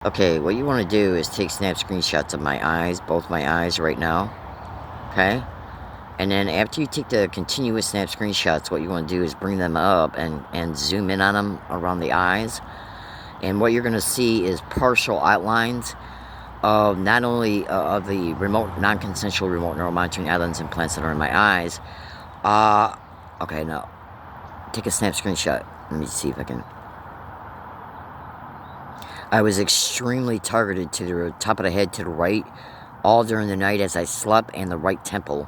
Okay, what you want to do is take snap screenshots of my eyes, both my eyes right now, okay? And then after you take the continuous snap screenshots, what you want to do is bring them up and zoom in on them around the eyes. And what you're going to see is partial outlines of not only of the non-consensual remote neural monitoring islands implants that are in my eyes. Okay, now, take a snap screenshot. Let me see if I can. I was extremely targeted to the top of the head to the right all during the night as I slept, and the right temple,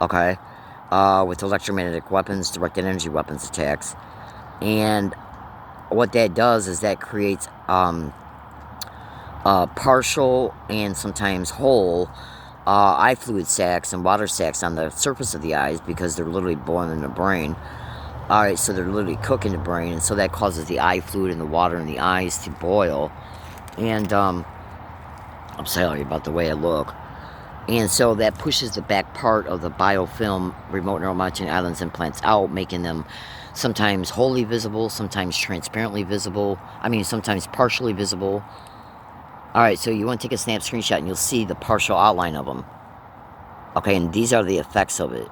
okay, with electromagnetic weapons, directed energy weapons attacks. And what that does is that creates partial and sometimes whole eye fluid sacs and water sacs on the surface of the eyes because they're literally boiling the brain. Alright, so they're literally cooking the brain, and so that causes the eye fluid and the water in the eyes to boil. And, I'm sorry about the way I look. And so that pushes the back part of the biofilm remote neural monitoring islands implants out, making them sometimes wholly visible, sometimes transparently visible. I mean, sometimes partially visible. Alright, so you want to take a snap screenshot and you'll see the partial outline of them. Okay, and these are the effects of it.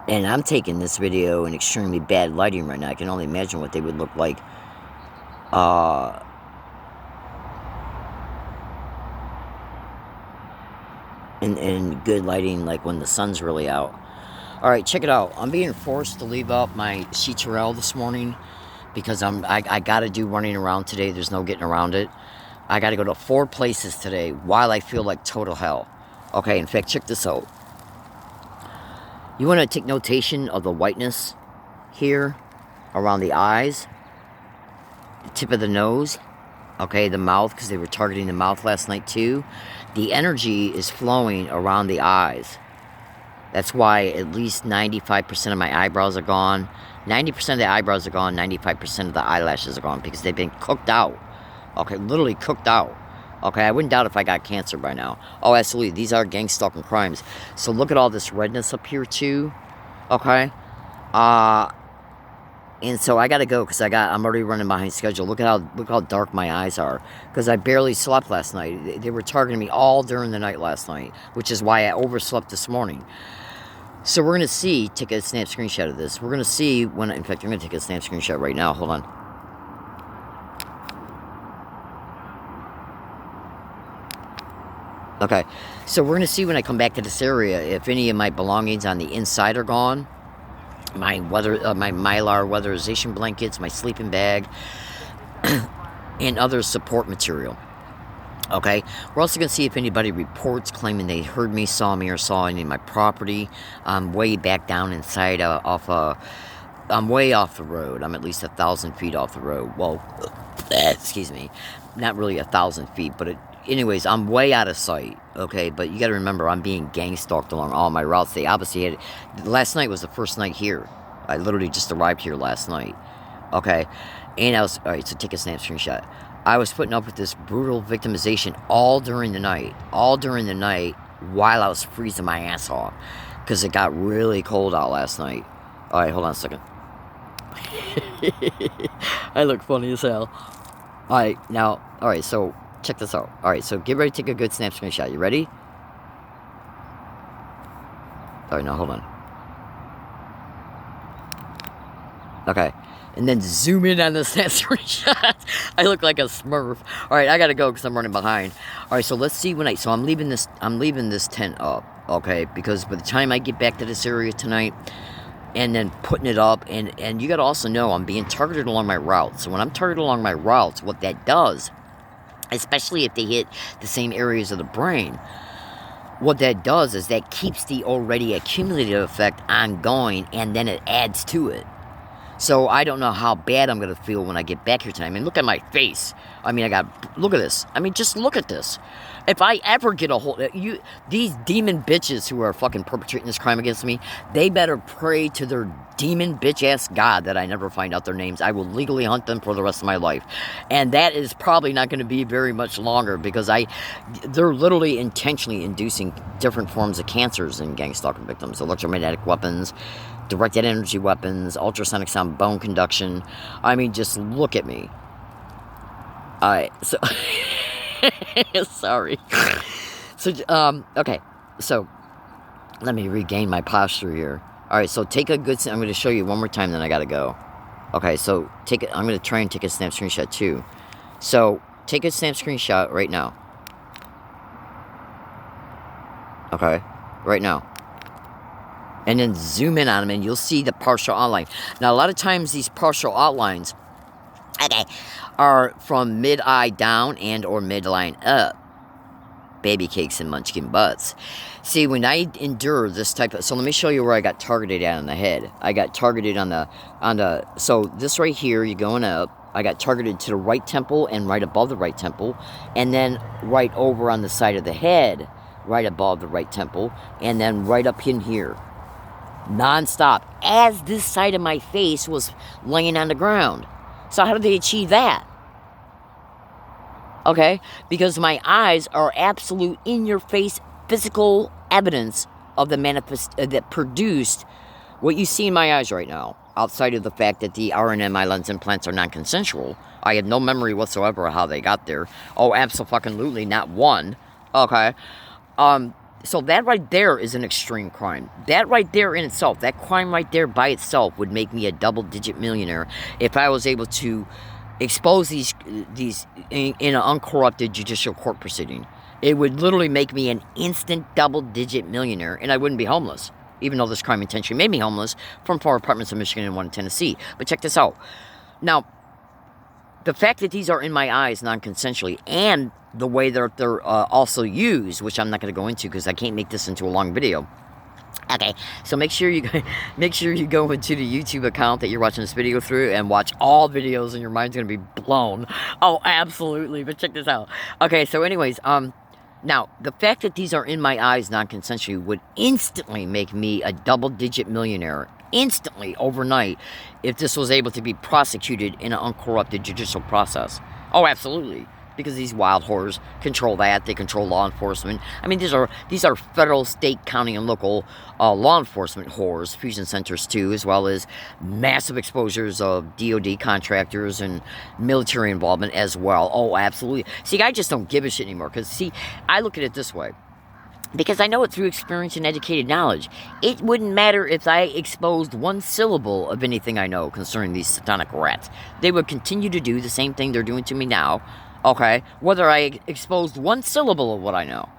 And I'm taking this video in extremely bad lighting right now. I can only imagine what they would look like in good lighting, like when the sun's really out. Alright, check it out. I'm being forced to leave out my CTRL this morning because I gotta do running around today. There's no getting around it. I gotta go to 4 places today while I feel like total hell. Okay, in fact, check this out. You want to take notation of the whiteness here around the eyes, the tip of the nose, okay, the mouth, because they were targeting the mouth last night too. The energy is flowing around the eyes. That's why at least 95% of my eyebrows are gone. 90% of the eyebrows are gone, 95% of the eyelashes are gone because they've been cooked out. Okay, literally cooked out. Okay, I wouldn't doubt if I got cancer by now. Oh, absolutely. These are gang stalking crimes. So look at all this redness up here too. Okay. And so I gotta go because I'm already running behind schedule. Look how dark my eyes are. Because I barely slept last night. They were targeting me all during the night last night, which is why I overslept this morning. So we're gonna see, take a snap screenshot of this. We're gonna see when, in fact, I'm gonna take a snap screenshot right now. Hold on. Okay, so we're going to see when I come back to this area if any of my belongings on the inside are gone. My my Mylar weatherization blankets, my sleeping bag, and other support material. Okay, we're also going to see if anybody reports claiming they heard me, saw me, or saw any of my property. I'm way back down inside I'm way off the road. I'm at least 1,000 feet off the road. Well, excuse me, not really 1,000 feet, but anyways, I'm way out of sight, okay? But you got to remember, I'm being gang stalked along all my routes. They obviously had... Last night was the first night here. I literally just arrived here last night, okay? And I was... Alright, so take a snap screenshot. I was putting up with this brutal victimization all during the night. All during the night while I was freezing my ass off. Because it got really cold out last night. Alright, hold on a second. I look funny as hell. Alright, now... Alright, so... Check this out. Alright, so get ready to take a good snap screenshot. You ready? Alright, now hold on. Okay. And then zoom in on the snap screenshot. I look like a smurf. Alright, I gotta go because I'm running behind. Alright, so let's see when so I'm leaving this tent up. Okay, because by the time I get back to this area tonight and then putting it up, and you gotta also know I'm being targeted along my routes. So when I'm targeted along my routes, what that does, especially if they hit the same areas of the brain, what that does is that keeps the already accumulated effect ongoing, and then it adds to it. So I don't know how bad I'm going to feel when I get back here tonight. I mean, look at my face. I mean, look at this. I mean, just look at this. If I ever get a hold of these demon bitches who are fucking perpetrating this crime against me, they better pray to their demon bitch-ass God that I never find out their names. I will legally hunt them for the rest of my life. And that is probably not going to be very much longer because they're literally intentionally inducing different forms of cancers in gang stalking victims. Electromagnetic weapons, directed energy weapons, ultrasonic sound, bone conduction. I mean, just look at me. Alright, so... sorry. So, okay. So, let me regain my posture here. Alright, so take a good... I'm going to show you one more time, then I got to go. Okay, so take it. I'm going to try and take a snap screenshot, too. So, take a snap screenshot right now. Okay, right now. And then zoom in on them, and you'll see the partial outline. Now, a lot of times, these partial outlines... okay, are from mid-eye down and or midline up. Baby cakes and munchkin butts. See, when I endure this type of... so let me show you where I got targeted at on the head. I got targeted on the... so this right here, you're going up. I got targeted to the right temple and right above the right temple. And then right over on the side of the head, right above the right temple. And then right up in here. Non-stop. As this side of my face was laying on the ground. So how did they achieve that? Okay? Because my eyes are absolute in-your-face physical evidence of the manifest that produced what you see in my eyes right now. Outside of the fact that the RNMI lens implants are non-consensual. I have no memory whatsoever of how they got there. Oh, absolutely not one. Okay? So that right there is an extreme crime. That right there in itself, that crime right there by itself would make me a double-digit millionaire if I was able to expose these in an uncorrupted judicial court proceeding. It would literally make me an instant double-digit millionaire, and I wouldn't be homeless, even though this crime intentionally made me homeless from 4 apartments in Michigan and 1 in Tennessee. But check this out. Now, the fact that these are in my eyes non-consensually, and the way they're also used, which I'm not going to go into because I can't make this into a long video. Okay, so make sure you go into the YouTube account that you're watching this video through and watch all videos, and your mind's going to be blown. Oh, absolutely. But check this out. Okay, so anyways, now the fact that these are in my eyes non-consensually would instantly make me a double-digit millionaire. Instantly, overnight, if this was able to be prosecuted in an uncorrupted judicial process. Oh, absolutely. Because these wild whores control that. They control law enforcement. I mean, these are federal, state, county, and local law enforcement whores, fusion centers too, as well as massive exposures of DOD contractors and military involvement as well. Oh, absolutely. See, I just don't give a shit anymore. Because, see, I look at it this way. Because I know it through experience and educated knowledge. It wouldn't matter if I exposed one syllable of anything I know concerning these satanic rats. They would continue to do the same thing they're doing to me now. Okay? Whether I exposed one syllable of what I know.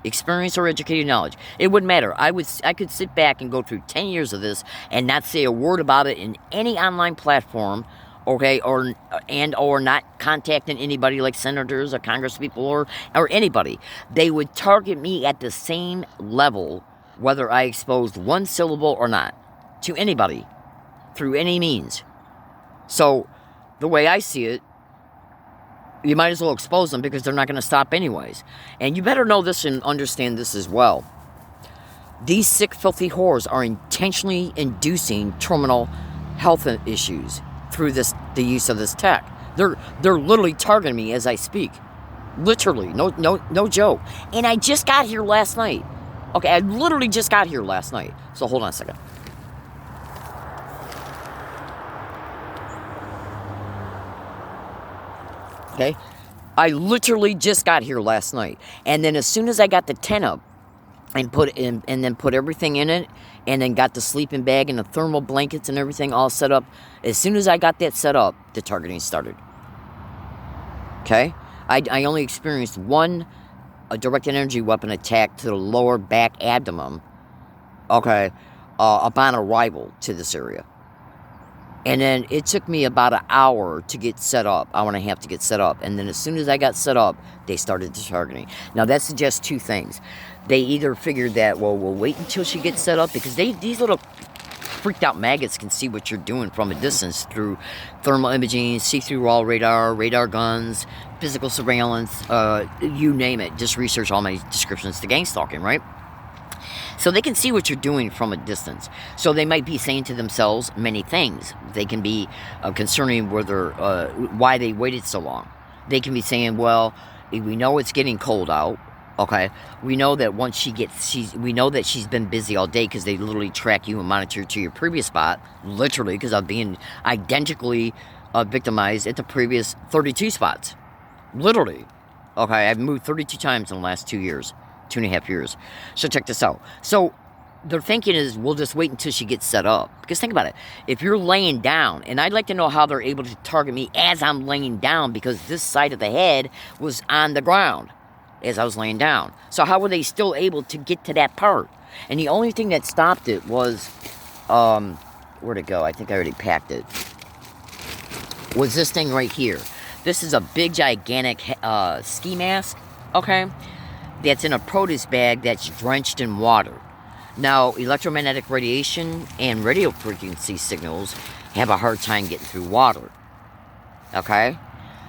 Experience or educated knowledge. It wouldn't matter. I could sit back and go through 10 years of this and not say a word about it in any online platform. Okay, or not contacting anybody like senators or congresspeople or anybody. They would target me at the same level, whether I exposed one syllable or not, to anybody, through any means. So, the way I see it, you might as well expose them because they're not going to stop anyways. And you better know this and understand this as well. These sick, filthy whores are intentionally inducing terminal health issues through the use of this tech. They're literally targeting me as I speak. Literally, no joke. And I just got here last night. Okay, I literally just got here last night. So hold on a second. Okay, I literally just got here last night, and then as soon as I got the tent up and then put everything in it, and then got the sleeping bag and the thermal blankets and everything all set up. As soon as I got that set up, the targeting started. Okay? I only experienced a directed energy weapon attack to the lower back abdomen. Okay? Upon arrival to this area. And then it took me about an hour to get set up. Hour and a half to get set up. And then as soon as I got set up, they started the targeting. Now that suggests two things. They either figured that, well, we'll wait until she gets set up, because these little freaked out maggots can see what you're doing from a distance through thermal imaging, see-through raw radar guns, physical surveillance, you name it. Just research all my descriptions to gang stalking, right? So they can see what you're doing from a distance. So they might be saying to themselves many things. They can be concerning why they waited so long. They can be saying, well, we know it's getting cold out. Okay, we know that once we know that she's been busy all day because they literally track you and monitor to your previous spot, literally, because I'm being identically victimized at the previous 32 spots, literally. Okay, I've moved 32 times in the last 2 years, 2.5 years. So check this out. So their thinking is we'll just wait until she gets set up. Because think about it. If you're laying down, and I'd like to know how they're able to target me as I'm laying down because this side of the head was on the ground as I was laying down. So how were they still able to get to that part? And the only thing that stopped it was, where'd it go? I think I already packed it. Was this thing right here. This is a big, gigantic ski mask, okay? That's in a produce bag that's drenched in water. Now, electromagnetic radiation and radio frequency signals have a hard time getting through water, okay?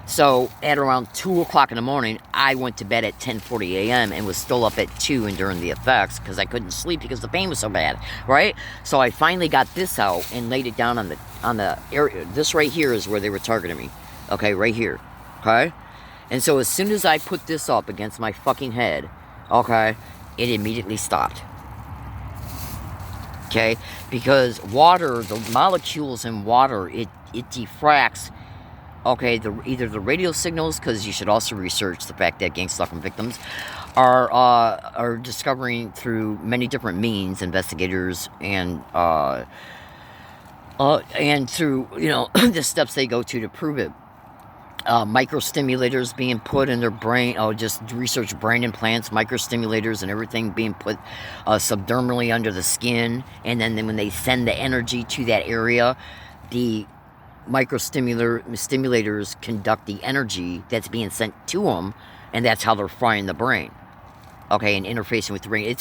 So, at around 2 o'clock in the morning, I went to bed at 10:40 a.m. and was still up at 2 and during the effects because I couldn't sleep because the pain was so bad, right? So, I finally got this out and laid it down on the area. This right here is where they were targeting me, okay, right here, okay? And so, as soon as I put this up against my fucking head, okay, it immediately stopped, okay? Because water, the molecules in water, it diffracts. Okay, either the radio signals, because you should also research the fact that gang stalking victims are discovering through many different means, investigators, and through, you know, the steps they go to prove it. Microstimulators being put in their brain. Just research brain implants, microstimulators, and everything being put subdermally under the skin, and then when they send the energy to that area, the microstimulators conduct the energy that's being sent to them, and that's how they're frying the brain. Okay, and interfacing with the brain.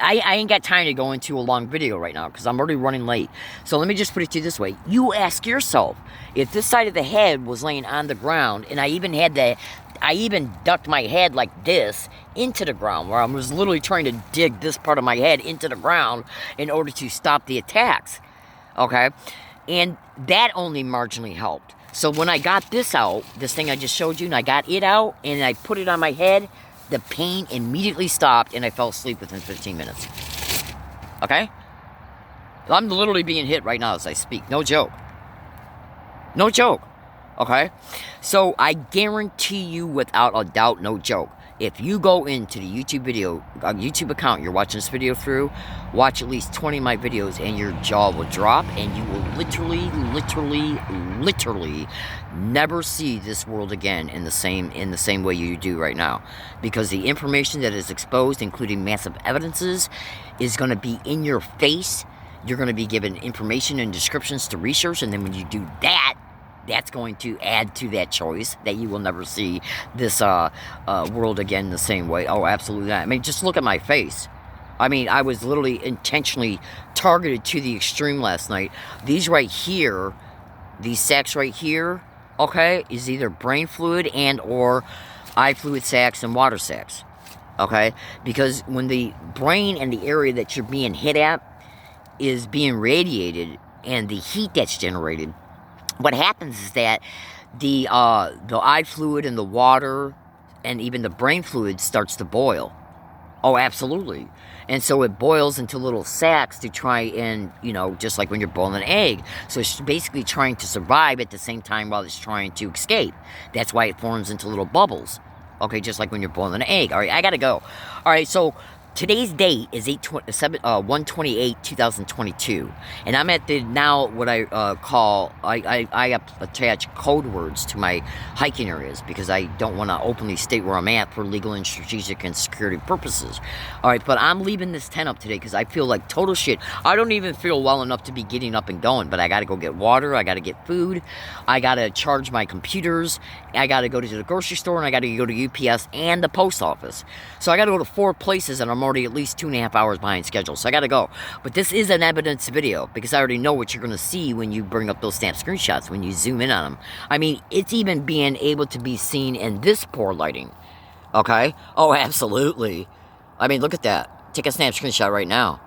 I ain't got time to go into a long video right now because I'm already running late. So let me just put it to you this way. You ask yourself, if this side of the head was laying on the ground, and I even ducked my head like this into the ground, where I was literally trying to dig this part of my head into the ground in order to stop the attacks. Okay? And that only marginally helped. So when I got this out, this thing I just showed you, and I got it out, and I put it on my head, the pain immediately stopped, and I fell asleep within 15 minutes. Okay? I'm literally being hit right now as I speak. No joke. No joke. Okay? So I guarantee you without a doubt, no joke, if you go into the YouTube account you're watching this video through, watch at least 20 of my videos and your jaw will drop and you will literally never see this world again in the same way you do right now. Because the information that is exposed, including massive evidences, is going to be in your face. You're going to be given information and descriptions to research, and then when you do that, that's going to add to that choice that you will never see this world again the same way. Oh, absolutely not. I mean, just look at my face. I mean, I was literally intentionally targeted to the extreme last night. These right here, these sacs right here, okay, is either brain fluid and or eye fluid sacs and water sacs, okay? Because when the brain and the area that you're being hit at is being radiated and the heat that's generated, what happens is that the eye fluid and the water and even the brain fluid starts to boil. Oh, absolutely. And so it boils into little sacs to try and, you know, just like when you're boiling an egg. So it's basically trying to survive at the same time while it's trying to escape. That's why it forms into little bubbles. Okay, just like when you're boiling an egg. All right, I gotta go. All right, so today's date is 1/28/2022, and I'm at the now what I call I attach code words to my hiking areas because I don't want to openly state where I'm at for legal and strategic and security purposes. All right, but I'm leaving this tent up today because I feel like total shit. I don't even feel well enough to be getting up and going, but I got to go get water, I got to get food, I got to charge my computers, I got to go to the grocery store, and I got to go to UPS and the post office. So I got to go to 4 places, and I'm already at least 2.5 hours behind schedule, so I gotta go. But this is an evidence video because I already know what you're gonna see when you bring up those snap screenshots, when you zoom in on them. I mean, it's even being able to be seen in this poor lighting. Okay? Oh, absolutely. I mean, look at that. Take a snap screenshot right now.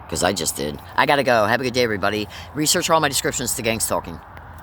Because I just did. I gotta go. Have a good day, everybody. Research all my descriptions to gang stalking.